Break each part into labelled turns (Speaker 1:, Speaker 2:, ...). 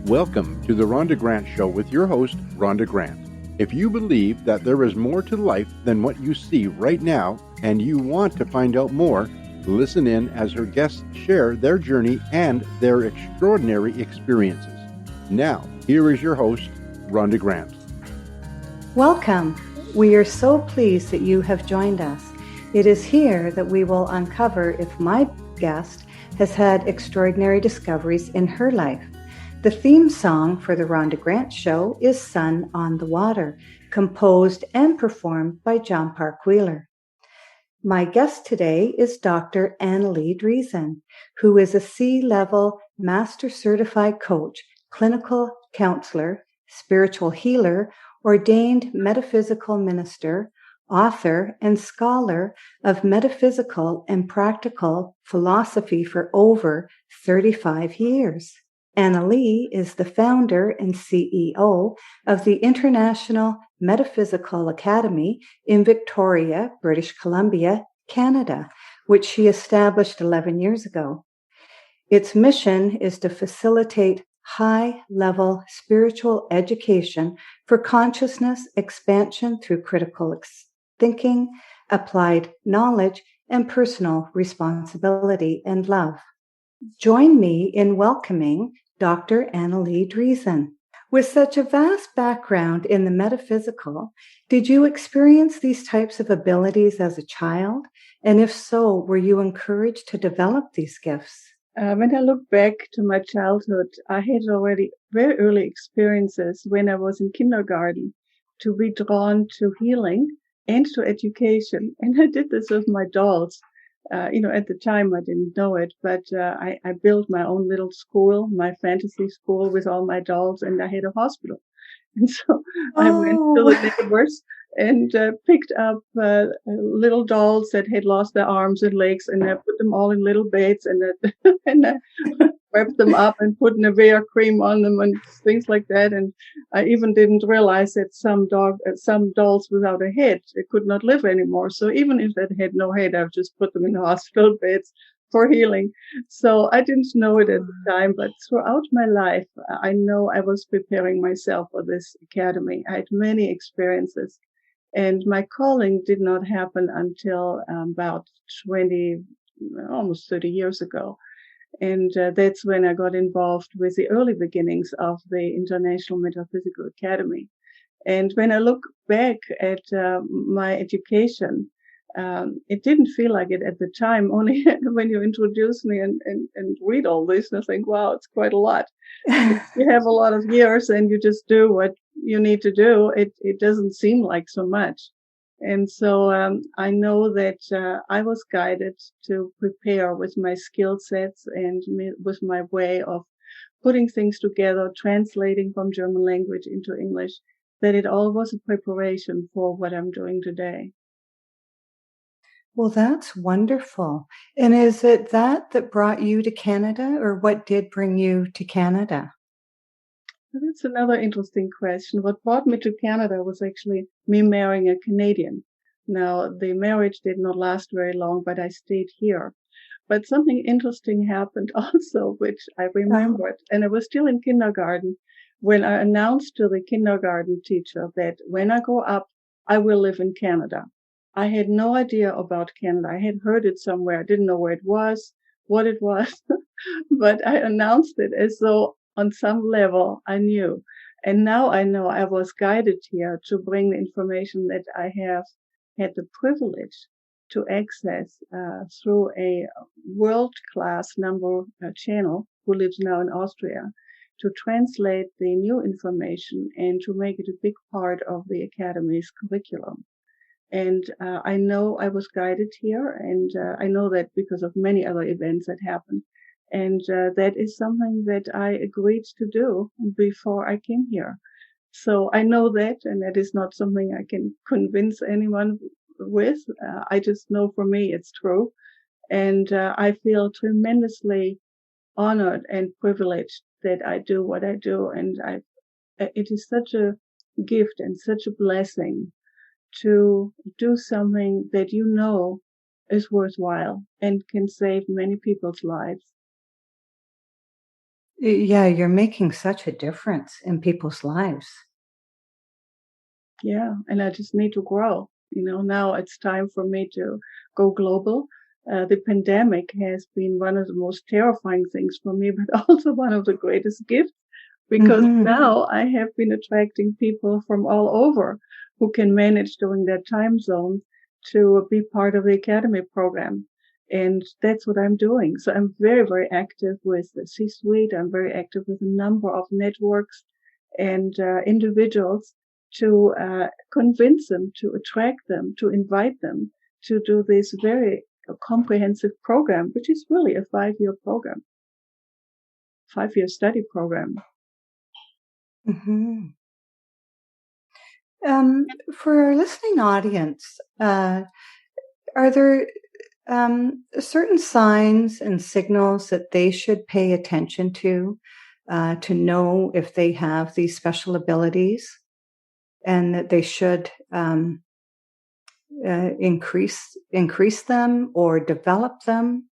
Speaker 1: Welcome to the Rhonda Grant Show with your host, Rhonda Grant. If you believe that there is more to life than what you see right now, and you want to find out more, listen in as her guests share their journey and their extraordinary experiences. Now, here is your host, Rhonda Grant.
Speaker 2: Welcome. We are so pleased that you have joined us. It is here that we will uncover if my guest has had extraordinary discoveries in her life. The theme song for the Rhonda Grant Show is Sun on the Water, composed and performed by John Park Wheeler. My guest today is Dr. Annaleigh Driessen, who is a C-level Master Certified Coach, Clinical Counselor, Spiritual Healer, Ordained Metaphysical Minister, author and scholar of metaphysical and practical philosophy for over 35 years. Annaleigh is the founder and CEO of the International Metaphysical Academy in Victoria, British Columbia, Canada, which she established 11 years ago. Its mission is to facilitate high-level spiritual education for consciousness expansion through critical thinking, applied knowledge, and personal responsibility and love. Join me in welcoming Dr. Annaleigh Driessen. With such a vast background in the metaphysical, did you experience these types of abilities as a child? And if so, were you encouraged to develop these gifts?
Speaker 3: When I look back to my childhood, I had already very early experiences when I was in kindergarten to be drawn to healing and to education. And I did this with my dolls. At the time I didn't know it, but I built my own little school, my fantasy school with all my dolls, and I had a hospital. And so I went to the neighbors and picked up little dolls that had lost their arms and legs, and I put them all in little beds, and I wrapped them up and put Nivea cream on them and things like that. And I even didn't realize that some dolls without a head, they could not live anymore. So even if they had no head, I would just put them in the hospital beds for healing. So I didn't know it at the time, but throughout my life, I know I was preparing myself for this academy. I had many experiences, and my calling did not happen until about almost 30 years ago. And that's when I got involved with the early beginnings of the International Metaphysical Academy. And when I look back at my education, it didn't feel like it at the time, only when you introduce me and read all this, and I think, wow, it's quite a lot. You have a lot of years and you just do what you need to do. It doesn't seem like so much. And so I know that I was guided to prepare with my skill sets and with my way of putting things together, translating from German language into English, that it all was a preparation for what I'm doing today.
Speaker 2: Well, that's wonderful. And is it that brought you to Canada, or what did bring you to Canada?
Speaker 3: That's another interesting question. What brought me to Canada was actually me marrying a Canadian. Now, the marriage did not last very long, but I stayed here. But something interesting happened also, which I remembered. And I was still in kindergarten when I announced to the kindergarten teacher that when I grow up, I will live in Canada. I had no idea about Canada. I had heard it somewhere. I didn't know where it was, what it was, but I announced it as though on some level I knew. And now I know I was guided here to bring the information that I have had the privilege to access through a world-class number channel who lives now in Austria, to translate the new information and to make it a big part of the Academy's curriculum. And I know I was guided here, and I know that because of many other events that happened. And that is something that I agreed to do before I came here. So I know that, and that is not something I can convince anyone with. I just know for me it's true. And I feel tremendously honored and privileged that I do what I do. And it is such a gift and such a blessing to do something that you know is worthwhile and can save many people's lives.
Speaker 2: Yeah, you're making such a difference in people's lives.
Speaker 3: Yeah, and I just need to grow. Now it's time for me to go global. The pandemic has been one of the most terrifying things for me, but also one of the greatest gifts, because now I have been attracting people from all over who can manage during their time zone to be part of the Academy program. And that's what I'm doing. So I'm very, very active with the C-suite. I'm very active with a number of networks and individuals to convince them, to attract them, to invite them to do this very comprehensive program, which is really a 5-year program, 5-year study program.
Speaker 2: Mm-hmm. For our listening audience, are there certain signs and signals that they should pay attention to know if they have these special abilities, and that they should increase them or develop them?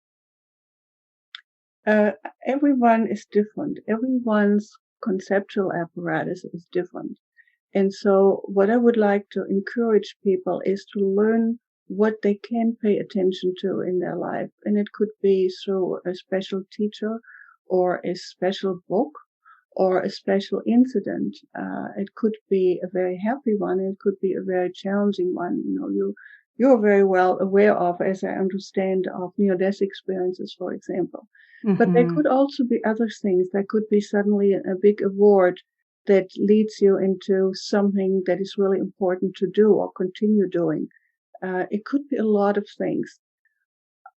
Speaker 3: Everyone is different. Everyone's conceptual apparatus is different. And so what I would like to encourage people is to learn what they can pay attention to in their life. And it could be through a special teacher or a special book or a special incident. It could be a very happy one. It could be a very challenging one. You're very well aware of, as I understand, of near-death experiences, for example. Mm-hmm. But there could also be other things. There could be suddenly a big award that leads you into something that is really important to do or continue doing. It could be a lot of things.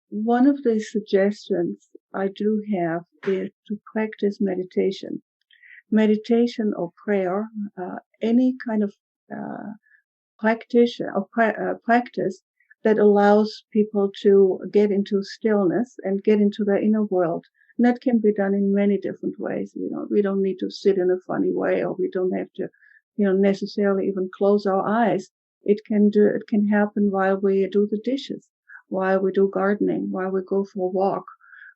Speaker 3: One of the suggestions I do have is to practice meditation. Meditation or prayer, any kind of practice that allows people to get into stillness and get into their inner world. And that can be done in many different ways. We don't need to sit in a funny way, or we don't have to, necessarily even close our eyes. It can happen while we do the dishes, while we do gardening, while we go for a walk,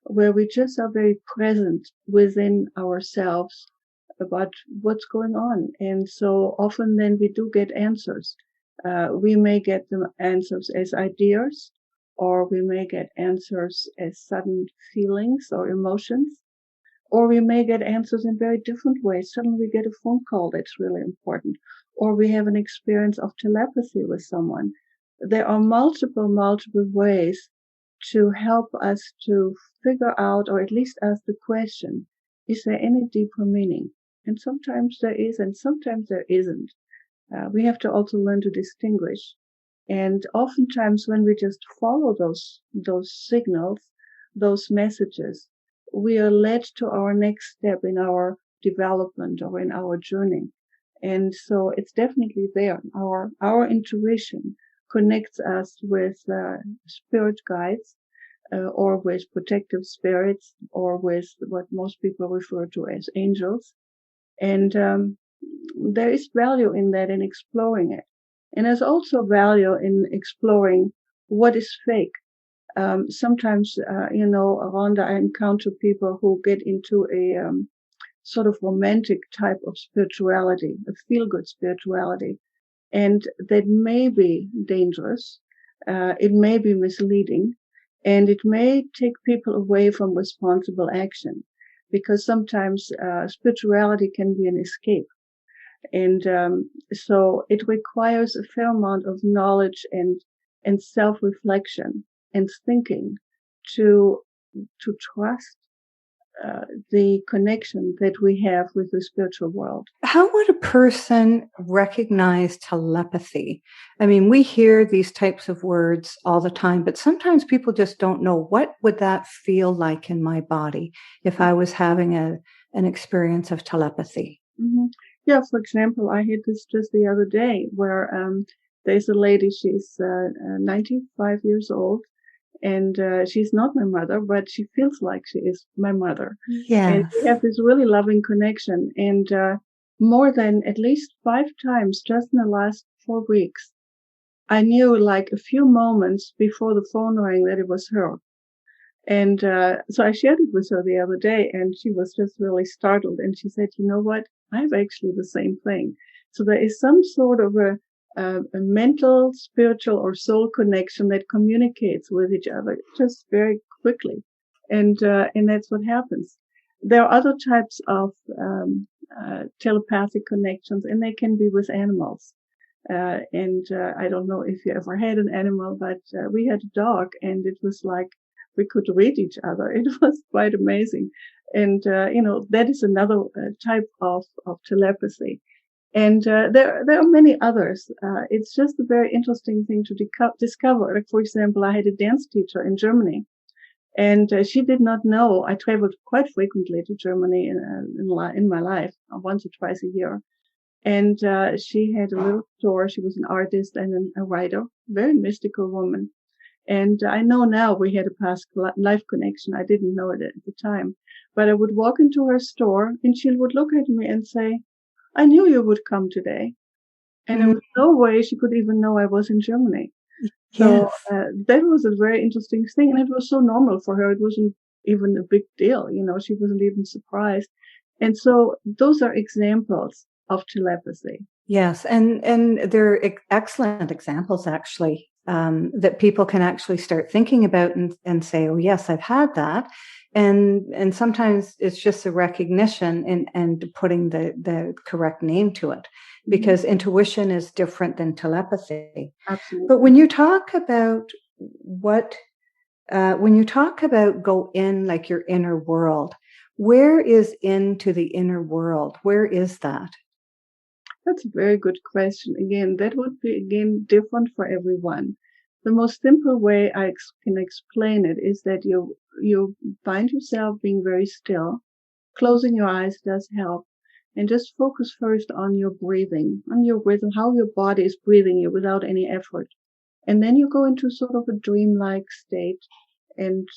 Speaker 3: where we just are very present within ourselves about what's going on. And so often then we do get answers. We may get the answers as ideas, or we may get answers as sudden feelings or emotions, or we may get answers in very different ways. Suddenly we get a phone call that's really important, or we have an experience of telepathy with someone. There are multiple ways to help us to figure out, or at least ask the question, is there any deeper meaning? And sometimes there is, and sometimes there isn't. We have to also learn to distinguish. And oftentimes when we just follow those signals, those messages, we are led to our next step in our development or in our journey. And so it's definitely there. Our intuition connects us with spirit guides, or with protective spirits, or with what most people refer to as angels. And there is value in that, in exploring it. And there's also value in exploring what is fake. Sometimes, Rhonda, I encounter people who get into a sort of romantic type of spirituality, a feel-good spirituality. And that may be dangerous. It may be misleading. And it may take people away from responsible action, because sometimes spirituality can be an escape. And so it requires a fair amount of knowledge and self-reflection and thinking to trust the connection that we have with the spiritual world.
Speaker 2: How would a person recognize telepathy? I mean, we hear these types of words all the time, but sometimes people just don't know, what would that feel like in my body if I was having an experience of telepathy?
Speaker 3: Mm-hmm. Yeah, for example, I had this just the other day where there's a lady, she's 95 years old, and she's not my mother, but she feels like she is my mother.
Speaker 2: Yes.
Speaker 3: And we have this really loving connection. And more than at least 5 times just in the last 4 weeks, I knew like a few moments before the phone rang that it was her. And so I shared it with her the other day, and she was just really startled. And she said, "You know what? I have actually the same thing." So there is some sort of a mental, spiritual, or soul connection that communicates with each other just very quickly, and that's what happens. There are other types of telepathic connections, and they can be with animals. I don't know if you ever had an animal, but we had a dog, and it was like we could read each other. It was quite amazing. And, that is another type of telepathy. And there are many others. It's just a very interesting thing to discover. Like, for example, I had a dance teacher in Germany, and she did not know. I traveled quite frequently to Germany in my life, once or twice a year. And she had a little store. She was an artist and a writer, very mystical woman. And I know now we had a past life connection. I didn't know it at the time. But I would walk into her store, and she would look at me and say, "I knew you would come today." And there was no way she could even know I was in Germany. So that was a very interesting thing. And it was so normal for her. It wasn't even a big deal. She wasn't even surprised. And so those are examples of telepathy.
Speaker 2: Yes, and they're excellent examples, actually, that people can actually start thinking about and say, "Oh, yes, I've had that." And sometimes it's just a recognition and putting the correct name to it, because intuition is different than telepathy.
Speaker 3: Absolutely.
Speaker 2: But when you talk about go in, like your inner world, where is into the inner world? Where is that?
Speaker 3: That's a very good question. Again, that would be, different for everyone. The most simple way I can explain it is that you find yourself being very still. Closing your eyes does help. And just focus first on your breathing, on your rhythm, how your body is breathing you without any effort. And then you go into sort of a dreamlike state and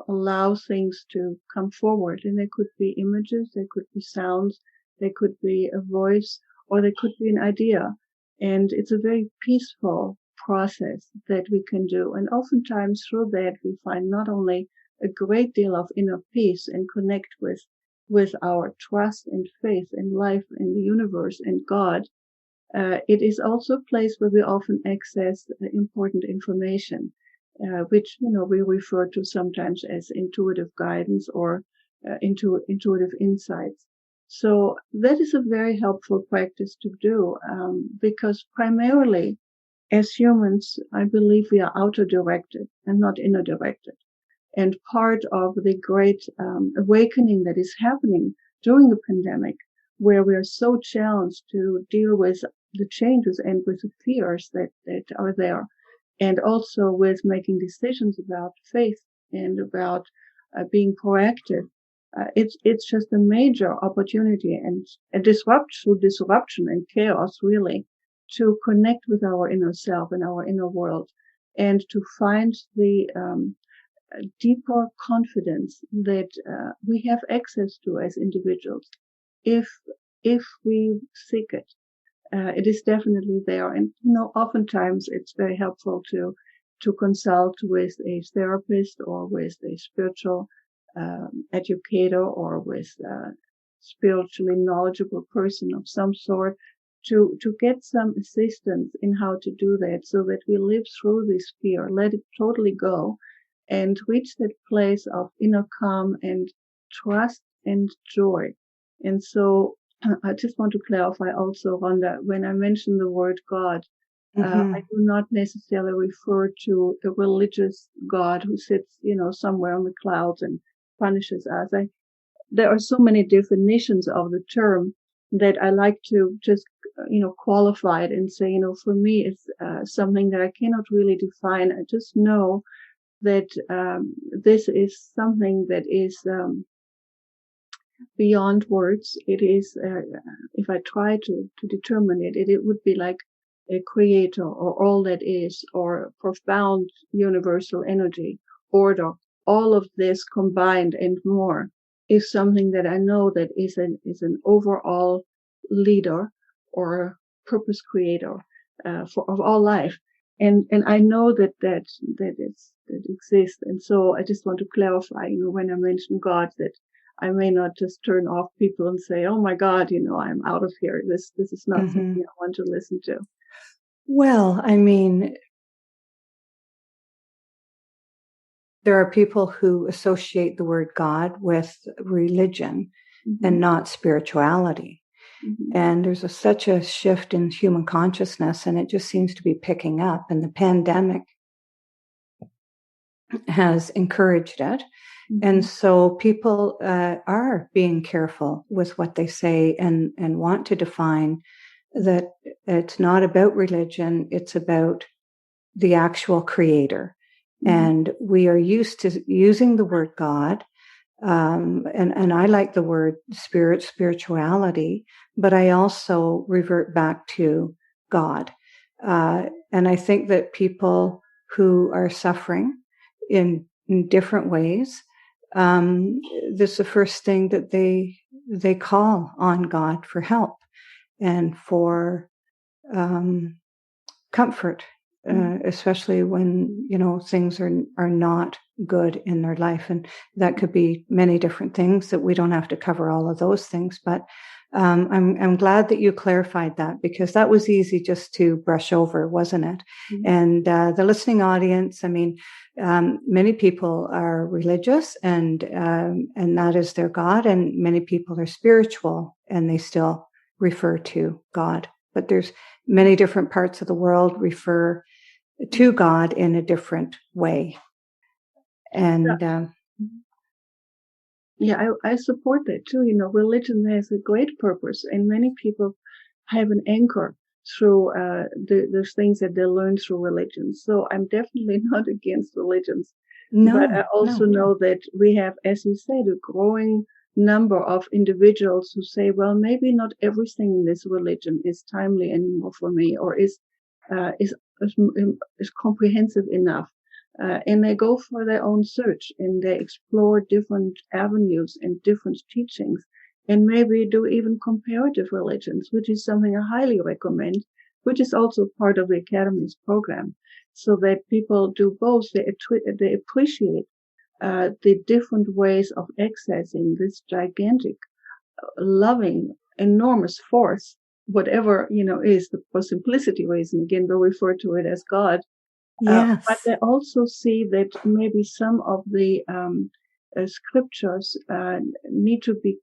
Speaker 3: allow things to come forward. And there could be images, there could be sounds, there could be a voice, or there could be an idea. And it's a very peaceful process that we can do. And oftentimes through that, we find not only a great deal of inner peace and connect with our trust and faith in life and the universe and God. It is also a place where we often access important information, which, we refer to sometimes as intuitive guidance or intuitive insights. So that is a very helpful practice to do, because primarily as humans, I believe we are outer directed and not inner directed. And part of the great awakening that is happening during the pandemic, where we are so challenged to deal with the changes and with the fears that are there, and also with making decisions about faith and about being proactive. It's just a major opportunity and a disruption and chaos, really, to connect with our inner self and our inner world, and to find the deeper confidence that we have access to as individuals, if we seek it. It is definitely there, and oftentimes it's very helpful to consult with a therapist or with a spiritual educator or with a spiritually knowledgeable person of some sort to get some assistance in how to do that, so that we live through this fear, let it totally go, and reach that place of inner calm and trust and joy. And so I just want to clarify also, Rhonda, when I mention the word God, I do not necessarily refer to a religious God who sits, somewhere on the clouds and punishes us. There are so many definitions of the term that I like to just, qualify it and say, for me, it's something that I cannot really define. I just know that this is something that is beyond words. It is, if I try to determine it, it would be like a creator, or all that is, or profound universal energy, order. All of this combined and more is something that I know that is an overall leader or purpose creator of all life. And I know that exists. And so I just want to clarify, when I mention God, that I may not just turn off people and say, oh my God, I'm out of here. This is not something I want to listen to.
Speaker 2: Well, I mean, there are people who associate the word God with religion and not spirituality. And there's such a shift in human consciousness, and it just seems to be picking up. And the pandemic has encouraged it. And so people are being careful with what they say and want to define that it's not about religion, it's about the actual creator. And we are used to using the word God. And I like the word spirituality, but I also revert back to God. And I think that people who are suffering in different ways, this is the first thing that they call on God for help and for comfort, especially when, things are not good in their life. And that could be many different things that we don't have to cover all of those things. But I'm glad that you clarified that, because that was easy just to brush over, wasn't it? And the listening audience, I mean, many people are religious and that is their God, and many people are spiritual and they still refer to God. But there's many different parts of the world refer to God in a different way. And
Speaker 3: I support that too. Religion has a great purpose, and many people have an anchor through the things that they learn through religion. So I'm definitely not against religions. But I also know that we have, as you said, a growing number of individuals who say, well, maybe not everything in this religion is timely anymore for me, or is comprehensive enough. And they go for their own search, and they explore different avenues and different teachings, and maybe do even comparative religions, which is something I highly recommend, which is also part of the Academy's program, so that people do both. They appreciate the different ways of accessing this gigantic, loving, enormous force, whatever, is the, for simplicity reason, again, we refer to it as God.
Speaker 2: yes.
Speaker 3: But they also see that maybe some of the scriptures need to be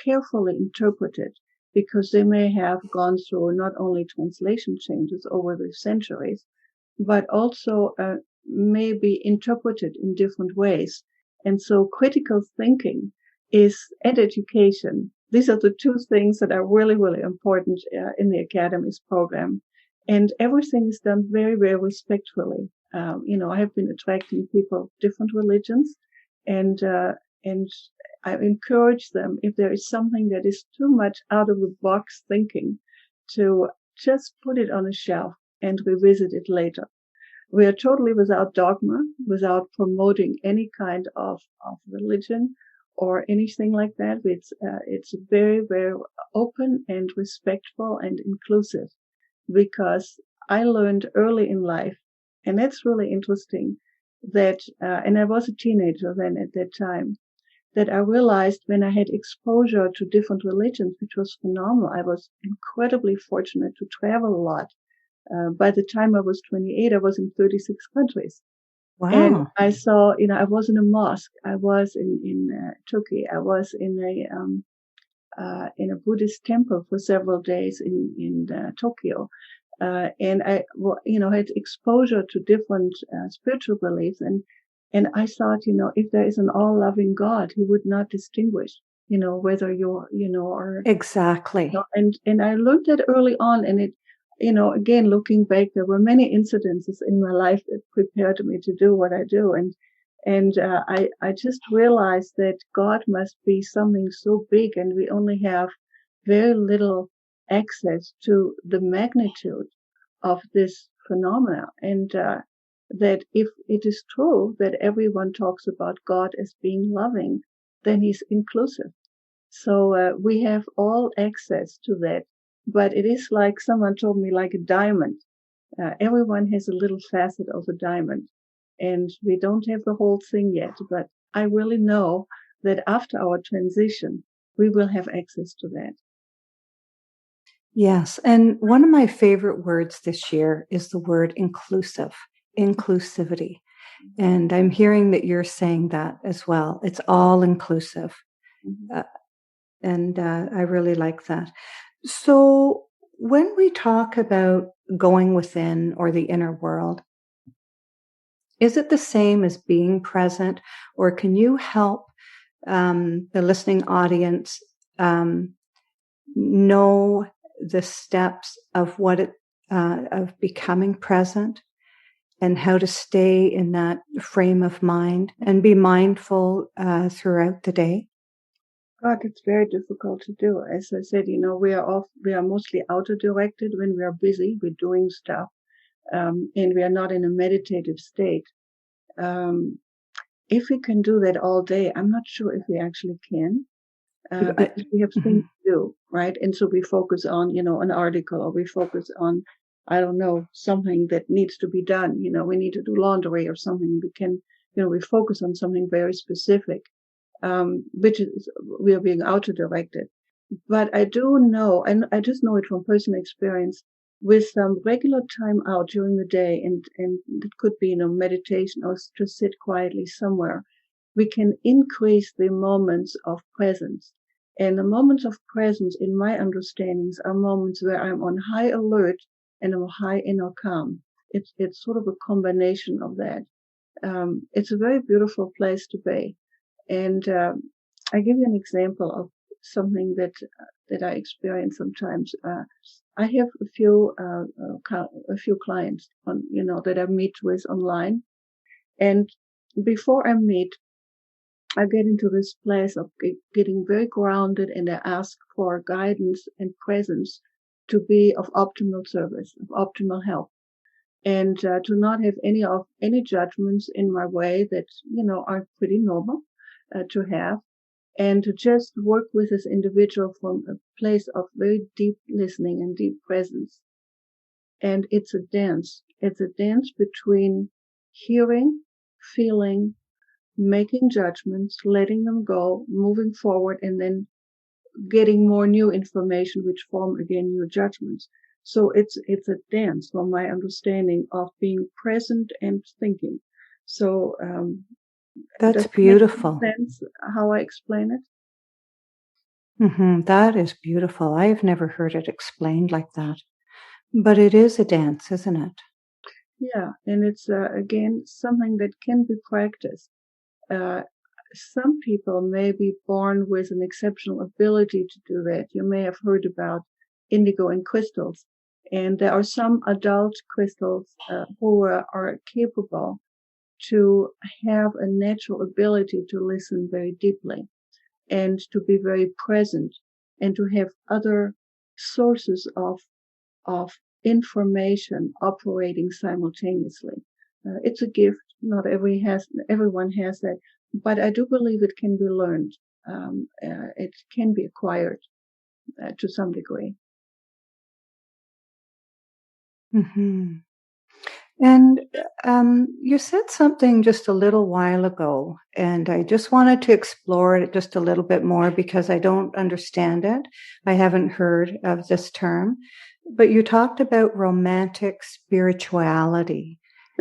Speaker 3: carefully interpreted, because they may have gone through not only translation changes over the centuries, but also may be interpreted in different ways. And so critical thinking and education, these are the two things that are really, really important in the Academy's program. And everything is done very, very respectfully. I have been attracting people of different religions, and I encourage them, if there is something that is too much out of the box thinking, to just put it on a shelf and revisit it later. We are totally without dogma, without promoting any kind of religion or anything like that. It's very, very open and respectful and inclusive, because I learned early in life, and that's really interesting, that, and I was a teenager then at that time, that I realized when I had exposure to different religions, which was phenomenal. I was incredibly fortunate to travel a lot. By the time I was 28, I was in 36 countries.
Speaker 2: Wow.
Speaker 3: And I saw, I was in a mosque. I was in Turkey. I was in a Buddhist temple for several days in Tokyo. And I, had exposure to different spiritual beliefs. And I thought, if there is an all-loving God, he would not distinguish, whether you're, or.
Speaker 2: Exactly.
Speaker 3: And I learned that early on, and it, again, looking back, there were many incidences in my life that prepared me to do what I do. And I just realized that God must be something so big, and we only have very little access to the magnitude of this phenomena. And that if it is true that everyone talks about God as being loving, then he's inclusive. So we have all access to that. But it is like someone told me, like a diamond. Everyone has a little facet of a diamond, and we don't have the whole thing yet, but I really know that after our transition, we will have access to that.
Speaker 2: Yes. And one of my favorite words this year is the word inclusivity. And I'm hearing that you're saying that as well. It's all inclusive.
Speaker 3: Mm-hmm.
Speaker 2: And I really like that. So when we talk about going within or the inner world, is it the same as being present, or can you help the listening audience know the steps of of becoming present and how to stay in that frame of mind and be mindful throughout the day?
Speaker 3: God, it's very difficult to do. As I said, we are mostly auto-directed when we are busy, we're doing stuff, and we are not in a meditative state. If we can do that all day, I'm not sure if we actually can, because we have things to do, right? And so we focus on, an article, or we focus on, I don't know, something that needs to be done. We need to do laundry or something. We focus on something very specific, which is, we are being auto-directed. But I do know, and I just know it from personal experience, with some regular time out during the day, and it could be, meditation or just sit quietly somewhere, we can increase the moments of presence. And the moments of presence, in my understandings, are moments where I'm on high alert and I'm high inner calm. It's sort of a combination of that. It's a very beautiful place to be. And I give you an example of something that I experience sometimes. I have a few clients that I meet with online, and before I meet, I get into this place of getting very grounded, and I ask for guidance and presence to be of optimal service, of optimal help, and to not have any judgments in my way that are pretty normal to have, and to just work with this individual from a place of very deep listening and deep presence. And it's a dance. It's a dance between hearing, feeling, making judgments, letting them go, moving forward, and then getting more new information, which form again new judgments. So it's a dance, from my understanding, of being present and thinking. So
Speaker 2: that's beautiful.
Speaker 3: Does that make sense how I explain it?
Speaker 2: That is beautiful. I have never heard it explained like that. But it is a dance, isn't it?
Speaker 3: Yeah, and it's again something that can be practiced. Some people may be born with an exceptional ability to do that. You may have heard about indigo and crystals, and there are some adult crystals who are capable to have a natural ability to listen very deeply and to be very present and to have other sources of information operating simultaneously. It's a gift. Not everyone has that, but I do believe it can be learned. It can be acquired to some degree.
Speaker 2: And you said something just a little while ago, and I just wanted to explore it just a little bit more because I don't understand it. I haven't heard of this term, but you talked about romantic spirituality.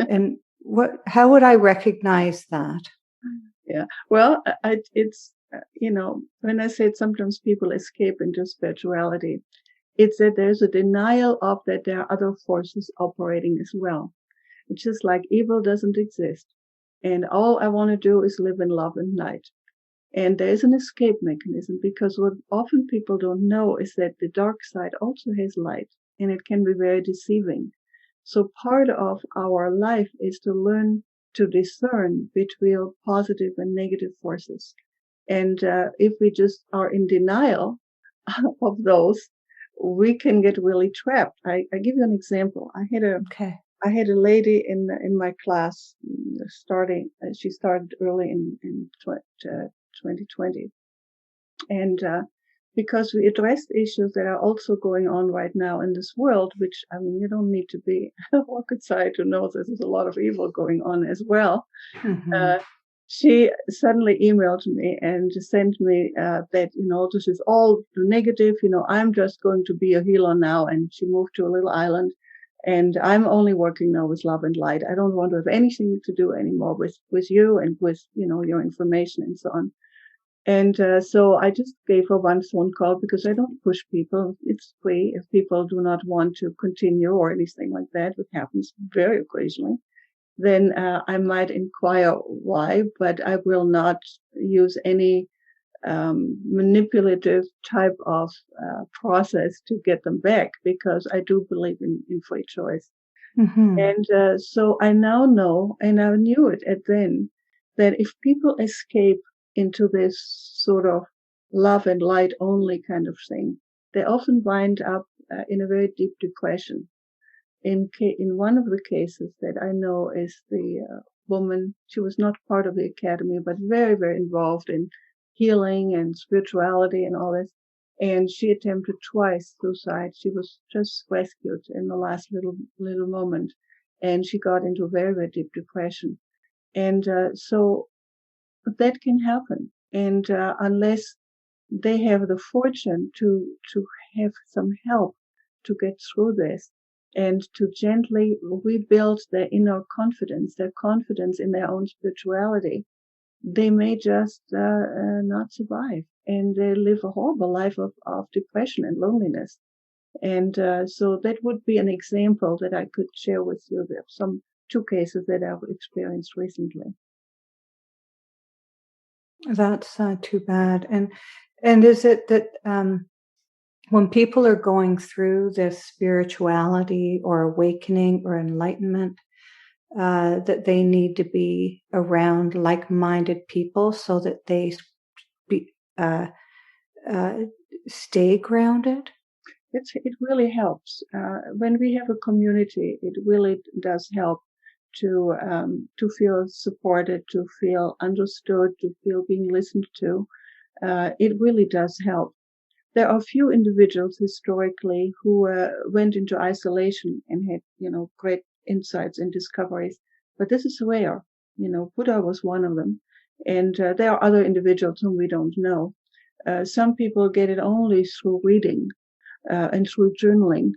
Speaker 2: And how would I recognize that?
Speaker 3: Yeah, well, it's, when I said sometimes people escape into spirituality, it's that there's a denial of that there are other forces operating as well. It's just like evil doesn't exist, and all I want to do is live in love and light. And there's an escape mechanism, because what often people don't know is that the dark side also has light, and it can be very deceiving. So part of our life is to learn to discern between positive and negative forces. And if we just are in denial of those, we can get really trapped. I give you an example. I had a lady in my class she started early in 2020. And because we addressed issues that are also going on right now in this world, which, I mean, you don't need to be a rocket scientist to know there's a lot of evil going on as well.
Speaker 2: Mm-hmm.
Speaker 3: She suddenly emailed me and sent me that, this is all negative. I'm just going to be a healer now. And she moved to a little island. And I'm only working now with love and light. I don't want to have anything to do anymore with you and with, your information and so on. And so I just gave her one phone call because I don't push people. It's free. If people do not want to continue or anything like that, which happens very occasionally, then I might inquire why, but I will not use any manipulative type of process to get them back, because I do believe in free choice.
Speaker 2: Mm-hmm.
Speaker 3: And so I now know, and I knew it at then, that if people escape into this sort of love and light only kind of thing, they often wind up in a very deep depression. In one of the cases that I know is the woman, she was not part of the academy, but very, very involved in healing and spirituality and all this. And she attempted twice suicide. She was just rescued in the last little moment. And she got into a very, very deep depression. And so that can happen. And unless they have the fortune to have some help to get through this, and to gently rebuild their inner confidence, their confidence in their own spirituality, they may just not survive, and they live a horrible life of depression and loneliness. And so that would be an example that I could share with you. There are some two cases that I've experienced recently.
Speaker 2: That's too bad. And is it that when people are going through this spirituality or awakening or enlightenment, that they need to be around like-minded people so that they stay grounded?
Speaker 3: It really helps. When we have a community, it really does help to feel supported, to feel understood, to feel being listened to. It really does help. There are few individuals historically who went into isolation and had, great insights and discoveries, but this is rare. Buddha was one of them, and there are other individuals whom we don't know. Some people get it only through reading and through journaling.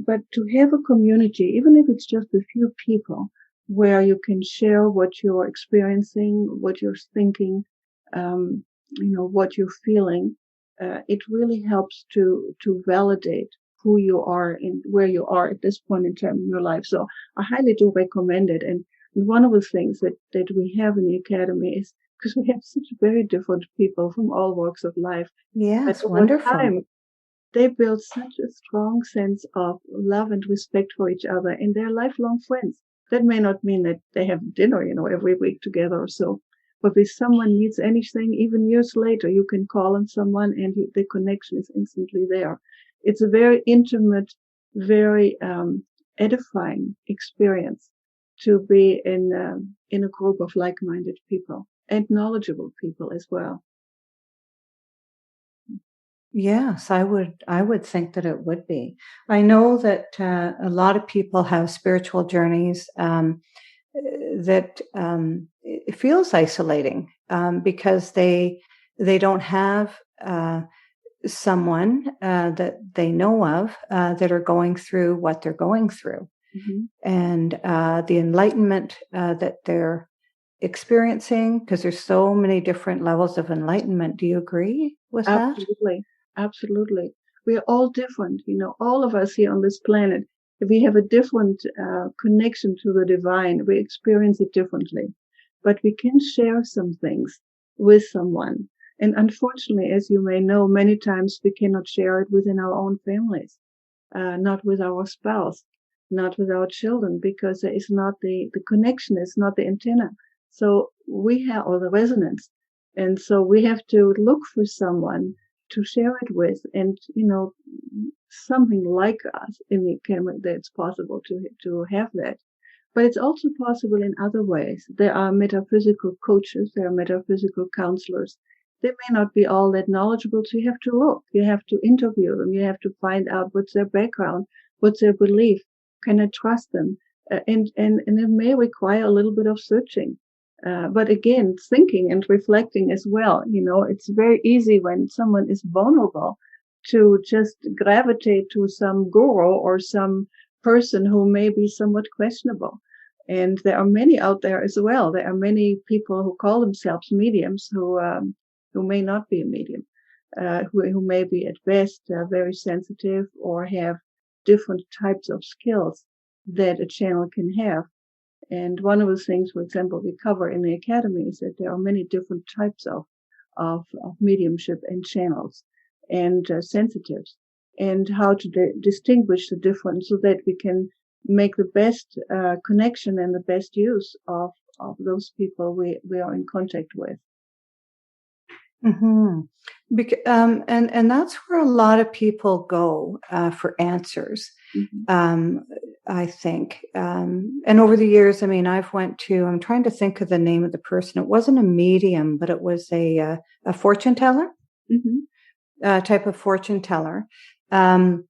Speaker 3: But to have a community, even if it's just a few people, where you can share what you're experiencing, what you're thinking, what you're feeling, it really helps to validate who you are and where you are at this point in time in your life. So I highly do recommend it. And one of the things that we have in the Academy is, because we have such very different people from all walks of life.
Speaker 2: Yes, wonderful.
Speaker 3: Time, they build such a strong sense of love and respect for each other, and they're lifelong friends. That may not mean that they have dinner, every week together or so. But if someone needs anything, even years later, you can call on someone and the connection is instantly there. It's a very intimate, very edifying experience to be in a group of like-minded people and knowledgeable people as well.
Speaker 2: Yes, I would think that it would be. I know that a lot of people have spiritual journeys that it feels isolating because they don't have someone that they know of that are going through what they're going through. Mm-hmm. And the enlightenment that they're experiencing, because there's so many different levels of enlightenment. Do you agree with that?
Speaker 3: Absolutely. We are all different. All of us here on this planet, we have a different connection to the divine. We experience it differently, but we can share some things with someone. And unfortunately, as you may know, many times we cannot share it within our own families, not with our spouse, not with our children, because there is not the connection, is not the antenna. So we have, or the resonance. And so we have to look for someone to share it with, and something like us in the academy, that it's possible to have that. But it's also possible in other ways. There are metaphysical coaches, there are metaphysical counselors, they may not be all that knowledgeable, so you have to look, you have to interview them, you have to find out what's their background, what's their belief, can I trust them? And it may require a little bit of searching. But again, thinking and reflecting as well. It's very easy when someone is vulnerable to just gravitate to some guru or some person who may be somewhat questionable. And there are many out there as well. There are many people who call themselves mediums who may not be a medium, who may be at best very sensitive or have different types of skills that a channel can have. And one of the things, for example, we cover in the academy is that there are many different types of mediumship and channels and sensitives, and how to distinguish the difference so that we can make the best connection and the best use of those people we are in contact with.
Speaker 2: Mm-hmm. And that's where a lot of people go for answers. Mm-hmm. I think. And over the years, I'm trying to think of the name of the person. It wasn't a medium, but it was a fortune teller, mm-hmm. Type of fortune teller. And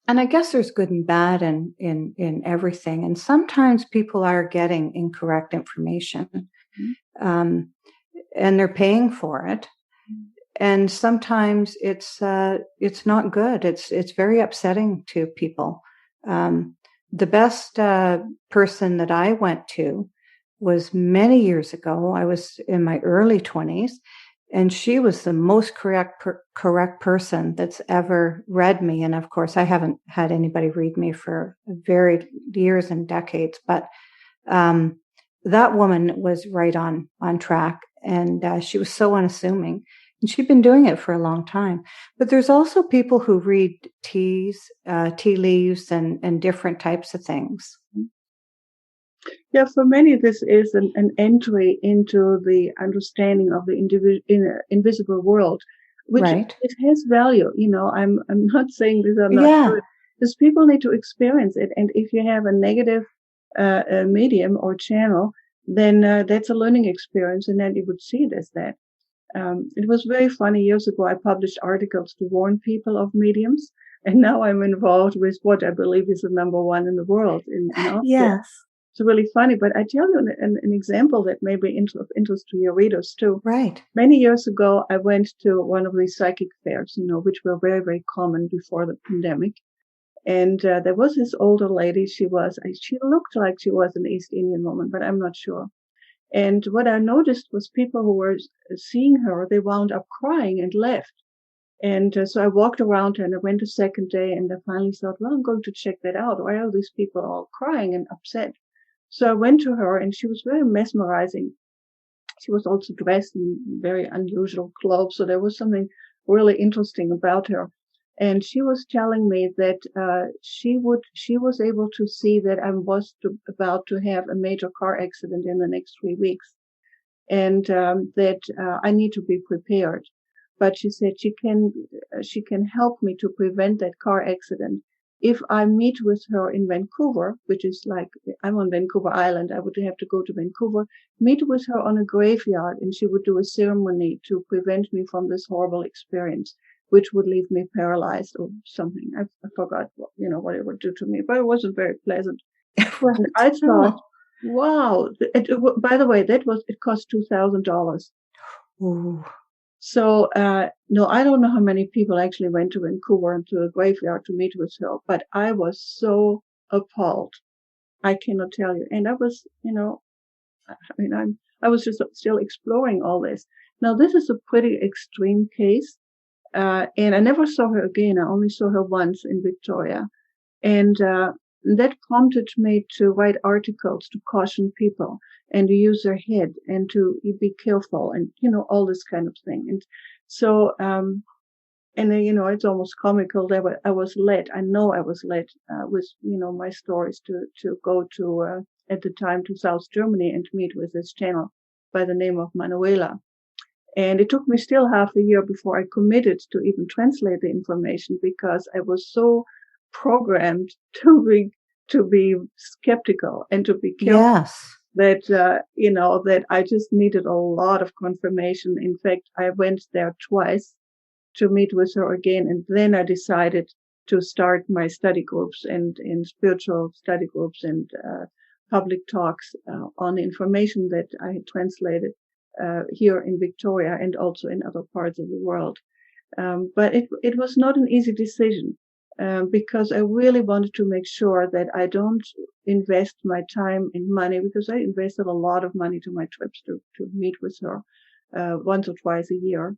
Speaker 2: I guess there's good and bad in everything. And sometimes people are getting incorrect information, mm-hmm. And they're paying for it. And sometimes it's not good. It's very upsetting to people. The best person that I went to was many years ago. I was in my early 20s, and she was the most correct person that's ever read me. And of course, I haven't had anybody read me for very years and decades. But that woman was right on track, and she was so unassuming. And she'd been doing it for a long time. But there's also people who read tea leaves, and different types of things.
Speaker 3: Yeah, for many, this is an entry into the understanding of the invisible world, which
Speaker 2: right.
Speaker 3: It has value. I'm not saying these are not good, because people need to experience it. And if you have a negative medium or channel, then that's a learning experience, and then you would see it as that. It was very funny. Years ago, I published articles to warn people of mediums, and now I'm involved with what I believe is the number one in the world in Austria.
Speaker 2: Yes.
Speaker 3: It's really funny, but I tell you an example that may be of interest to your readers too.
Speaker 2: Right.
Speaker 3: Many years ago, I went to one of these psychic fairs, which were very, very common before the pandemic. And there was this older lady. She looked like she was an East Indian woman, but I'm not sure. And what I noticed was people who were seeing her, they wound up crying and left. And so I walked around her, and I went a second day, and I finally thought, well, I'm going to check that out. Why are these people all crying and upset? So I went to her, and she was very mesmerizing. She was also dressed in very unusual clothes, so there was something really interesting about her. And she was telling me that she was able to see that I was about to have a major car accident in the next 3 weeks, and that I need to be prepared. But she said she can help me to prevent that car accident if I meet with her in Vancouver, which is like, I'm on Vancouver Island. I would have to go to Vancouver, meet with her on a graveyard, and she would do a ceremony to prevent me from this horrible experience, which would leave me paralyzed or something. I forgot what it would do to me, but it wasn't very pleasant. And I thought, wow. By the way, it cost $2,000.
Speaker 2: Ooh.
Speaker 3: So, no, I don't know how many people actually went to Vancouver and to a graveyard to meet with her, but I was so appalled. I cannot tell you. And I was, I was just still exploring all this. Now, this is a pretty extreme case. And I never saw her again. I only saw her once in Victoria. And that prompted me to write articles to caution people and to use their head and to be careful and, all this kind of thing. And so, it's almost comical that I was led with, my stories to go to, at the time, to South Germany and meet with this channel by the name of Manuela. And it took me still half a year before I committed to even translate the information, because I was so programmed to be skeptical and to be careful.
Speaker 2: Yes.
Speaker 3: that, that I just needed a lot of confirmation. In fact, I went there twice to meet with her again. And then I decided to start my study groups and spiritual study groups and public talks on information that I had translated here in Victoria and also in other parts of the world. But it was not an easy decision because I really wanted to make sure that I don't invest my time and money, because I invested a lot of money to my trips to meet with her once or twice a year.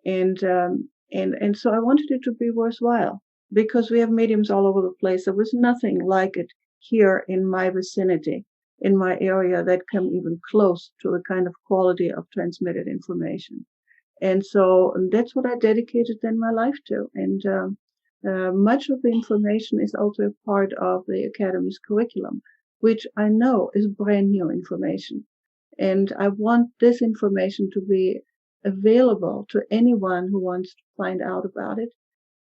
Speaker 3: And so I wanted it to be worthwhile, because we have mediums all over the place. There was nothing like it here in my vicinity, in my area, that come even close to the kind of quality of transmitted information. And so that's what I dedicated then my life to. And much of the information is also a part of the Academy's curriculum, which I know is brand new information. And I want this information to be available to anyone who wants to find out about it.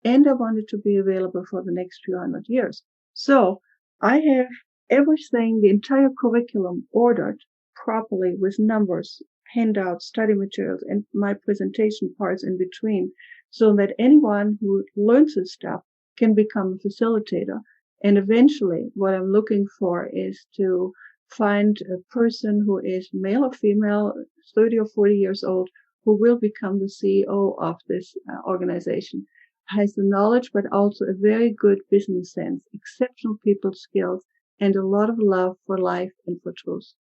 Speaker 3: And I want it to be available for the next few hundred years. So I have everything, the entire curriculum, ordered properly with numbers, handouts, study materials, and my presentation parts in between, so that anyone who learns this stuff can become a facilitator. And eventually, what I'm looking for is to find a person who is male or female, 30 or 40 years old, who will become the CEO of this organization, has the knowledge, but also a very good business sense, exceptional people skills, and a lot of love for life and for truth.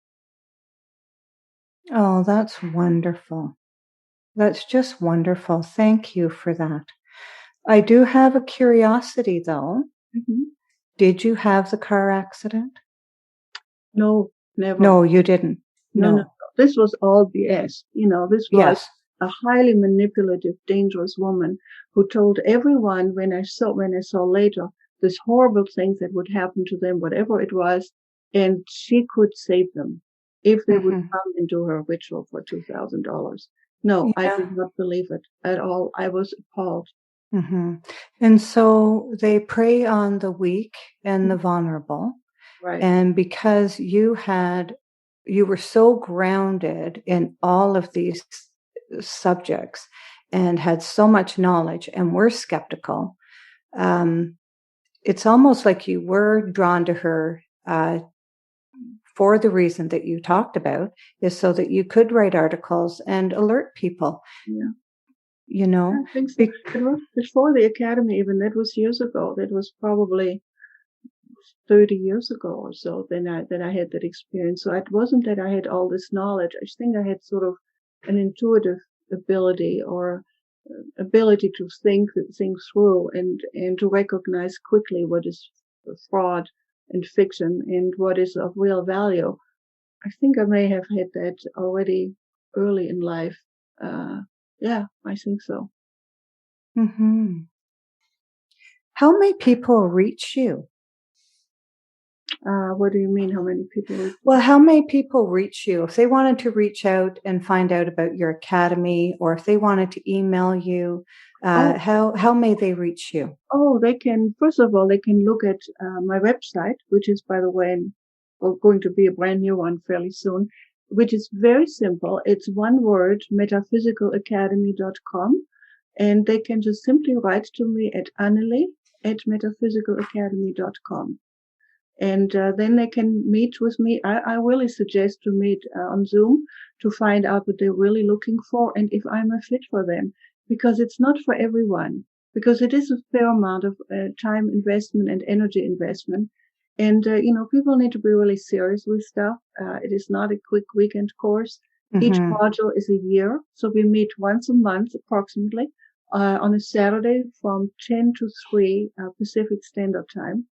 Speaker 2: Oh, that's wonderful. That's just wonderful. Thank you for that. I do have a curiosity, though.
Speaker 3: Mm-hmm.
Speaker 2: Did you have the car accident?
Speaker 3: No, never.
Speaker 2: No, you didn't.
Speaker 3: No. This was all BS. This was
Speaker 2: Yes.
Speaker 3: a highly manipulative, dangerous woman who told everyone when I saw later this horrible things that would happen to them, whatever it was, and she could save them if they would come and do her ritual for $2,000. No, I did not believe it at all. I was appalled.
Speaker 2: Mm-hmm. And so they prey on the weak and the vulnerable.
Speaker 3: Right.
Speaker 2: And because you were so grounded in all of these subjects and had so much knowledge and were skeptical, it's almost like you were drawn to her for the reason that you talked about, is so that you could write articles and alert people.
Speaker 3: Yeah.
Speaker 2: I
Speaker 3: think so. It was before the Academy, even. That was years ago. That was probably 30 years ago or so that I had that experience. So it wasn't that I had all this knowledge. I just think I had sort of an intuitive ability or ability to think things through and to recognize quickly what is fraud and fiction and what is of real value. I think I may have had that already early in life. Yeah, I think so.
Speaker 2: Mm-hmm. How may people reach you?
Speaker 3: What do you mean, how many people reach you?
Speaker 2: Well, how may people reach you? If they wanted to reach out and find out about your academy, or if they wanted to email you, how may they reach you?
Speaker 3: Oh, they can, first of all, they can look at my website, which is, by the way, going to be a brand new one fairly soon, which is very simple. It's one word, metaphysicalacademy.com. And they can just simply write to me at Annaleigh@metaphysicalacademy.com. And then they can meet with me. I really suggest to meet on Zoom to find out what they're really looking for and if I'm a fit for them, because it's not for everyone, because it is a fair amount of time investment and energy investment. And, people need to be really serious with stuff. It is not a quick weekend course. Mm-hmm. Each module is a year. So we meet once a month approximately on a Saturday from 10 to 3 Pacific Standard Time.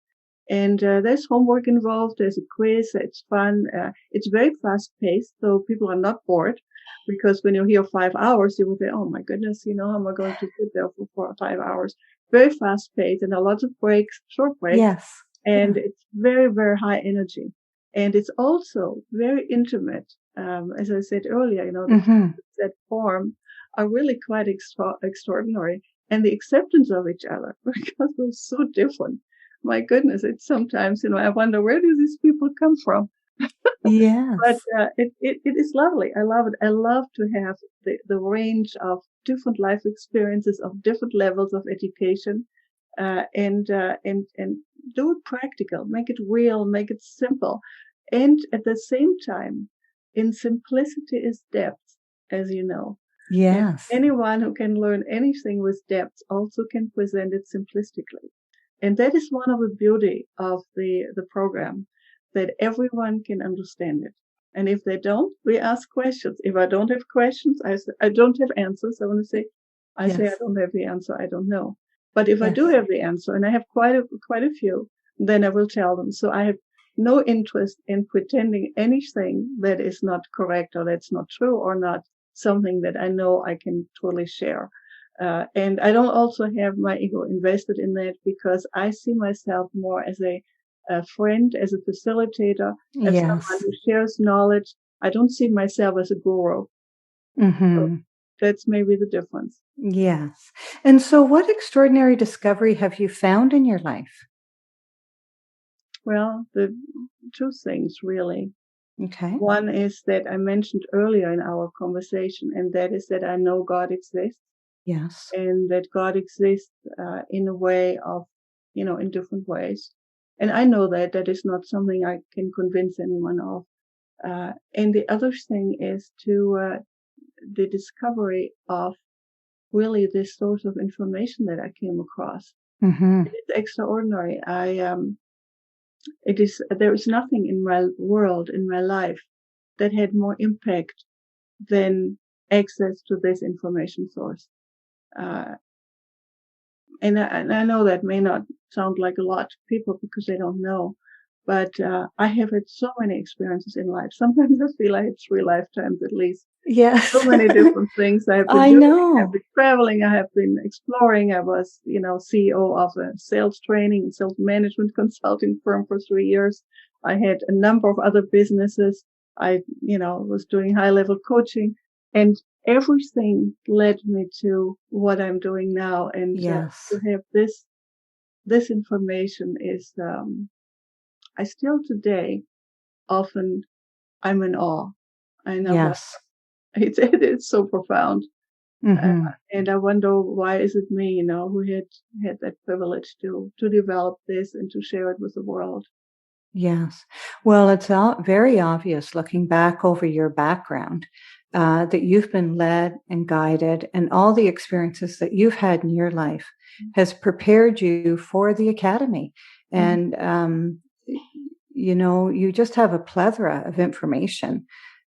Speaker 3: And there's homework involved. There's a quiz. It's fun. It's very fast paced, so people are not bored, because when you hear 5 hours, you will say, "Oh my goodness, how am I going to sit there for 4 or 5 hours?" Very fast paced, and a lot of breaks, short breaks.
Speaker 2: Yes.
Speaker 3: And it's very, very high energy. And it's also very intimate. As I said earlier, that form are really quite extraordinary. And the acceptance of each other, because we're so different. My goodness, it's sometimes, I wonder, where do these people come from?
Speaker 2: Yes.
Speaker 3: But it is lovely. I love it. I love to have the range of different life experiences of different levels of education, and do it practical, make it real, make it simple, and at the same time, in simplicity is depth, as you know. And
Speaker 2: Yes.
Speaker 3: anyone who can learn anything with depth also can present it simplistically. And that is one of the beauty of the program, that everyone can understand it. And if they don't, we ask questions. If I don't have questions, I don't have answers. I want to say, I say I don't have the answer. I don't know. But if I do have the answer, and I have quite a few, then I will tell them. So I have no interest in pretending anything that is not correct or that's not true or not something that I know I can totally share. And I don't also have my ego invested in that, because I see myself more as a friend, as a facilitator, as someone who shares knowledge. I don't see myself as a guru. So that's maybe the difference.
Speaker 2: Yes. And so what extraordinary discovery have you found in your life?
Speaker 3: Well, the two things, really.
Speaker 2: Okay.
Speaker 3: One is that I mentioned earlier in our conversation, and that is that I know God exists.
Speaker 2: Yes.
Speaker 3: And that God exists in a way of, in different ways. And I know that that is not something I can convince anyone of. And the other thing is the discovery of really this source of information that I came across. It's extraordinary. There is nothing in my world, in my life, that had more impact than access to this information source. And I know that may not sound like a lot to people because they don't know, but I have had so many experiences in life. Sometimes I feel I had 3 lifetimes at least.
Speaker 2: Yes.
Speaker 3: So many different things I have been doing. I have been traveling. I have been exploring. I was, CEO of a sales training and sales management consulting firm for 3 years. I had a number of other businesses. I, was doing high-level coaching, and everything led me to what I'm doing now. And to have this information is, I still today often I'm in awe. I know it's so profound. And I wonder, why is it me, who had that privilege to develop this and to share it with the world?
Speaker 2: Yes. Well, it's very obvious looking back over your background that you've been led and guided, and all the experiences that you've had in your life has prepared you for the Academy. And, you just have a plethora of information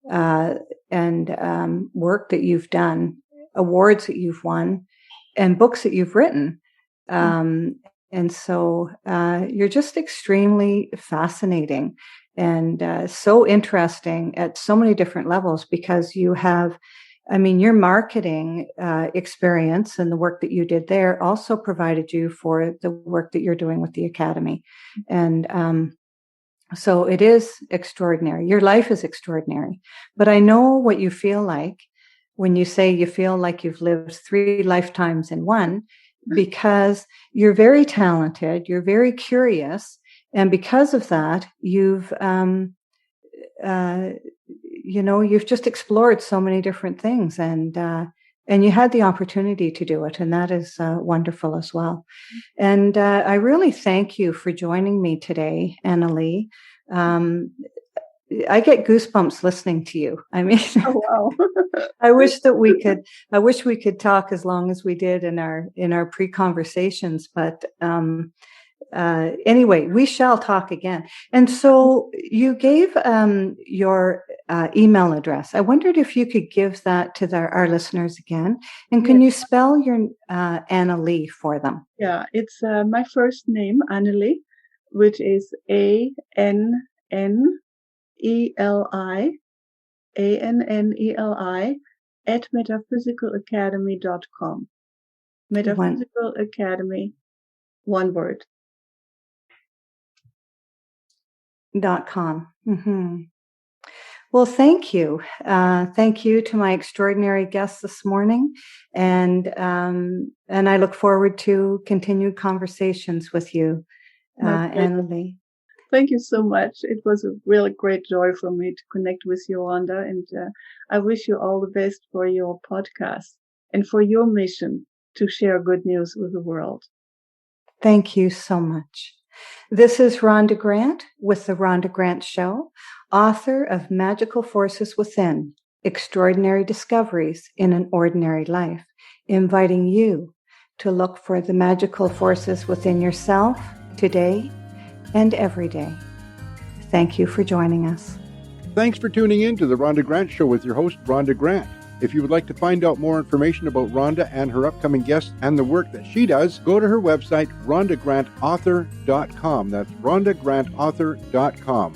Speaker 2: and work that you've done, awards that you've won, and books that you've written. And so you're just extremely fascinating and so interesting at so many different levels, because you have, your marketing experience and the work that you did there also provided you for the work that you're doing with the Academy. And so it is extraordinary. Your life is extraordinary. But I know what you feel like when you say you feel like you've lived 3 lifetimes in one, because you're very talented, you're very curious, and because of that, you've just explored so many different things, and you had the opportunity to do it, and that is wonderful as well. And I really thank you for joining me today, Annaleigh. I get goosebumps listening to you.
Speaker 3: Oh, wow.
Speaker 2: I wish we could talk as long as we did in our pre-conversations, but anyway, we shall talk again. And so you gave your email address. I wondered if you could give that to our listeners again. And can you spell your Annaleigh for them?
Speaker 3: Yeah, it's my first name, Anneli, which is ANNELI at metaphysicalacademy.com. Metaphysical Academy, one word.
Speaker 2: .com. Well, thank you. Thank you to my extraordinary guests this morning. And I look forward to continued conversations with you, Annaleigh.
Speaker 3: Thank you so much. It was a really great joy for me to connect with you, Rhonda, and I wish you all the best for your podcast and for your mission to share good news with the world.
Speaker 2: Thank you so much. This is Rhonda Grant with The Rhonda Grant Show, author of Magical Forces Within, Extraordinary Discoveries in an Ordinary Life, inviting you to look for the magical forces within yourself today and every day. Thank you for joining us.
Speaker 1: Thanks for tuning in to The Rhonda Grant Show with your host, Rhonda Grant. If you would like to find out more information about Rhonda and her upcoming guests and the work that she does, go to her website, rhondagrantauthor.com. That's rhondagrantauthor.com.